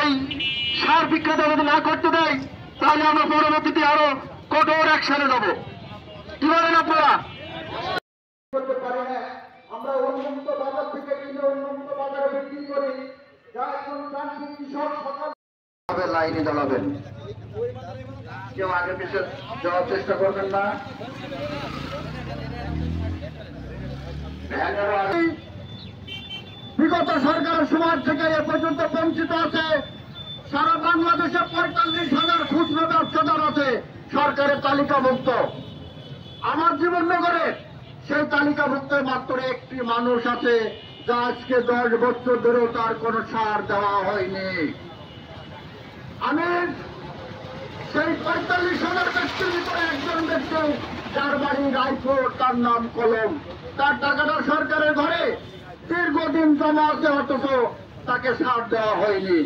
এই সার বিক্রেতা যদি না করতে দেয় তাহলে আমরা পরবর্তীতে আরো কঠোর অ্যাকশনে যাব। কি বলেন আপনারা? করতে পারি না, আমরা উন্মুক্ত বাজার থেকে কিনে উন্মুক্ত বাজারে বিক্রি করি। যা এখন কৃষক সকাল লাইনে দাঁড়াবেন, কেউ আগে পিছিয়ে যাওয়ার চেষ্টা করবেন না। বিগত সরকারের সময় থেকে এ পর্যন্ত বঞ্চিত আছে সারা বাংলাদেশে 45,000 খুচরো ব্যবসাদার আছে সরকারের তালিকাভুক্ত। আমার জীবননগরে সেই তালিকাভুক্ত মাত্র একটি মানুষ আছে যা আজকে 10 বছর ধরেও তার কোনো সার দেওয়া হয়নি। আমি সেই 45,000 ব্যক্তির ভিতরে একজন ব্যক্তি যার বাড়ি রায়পুর, তার নাম কলম, তার টাকাটা সরকারের ঘরে দীর্ঘদিন জমা আছে, অথচ তাকে সার দেওয়া হয়নি।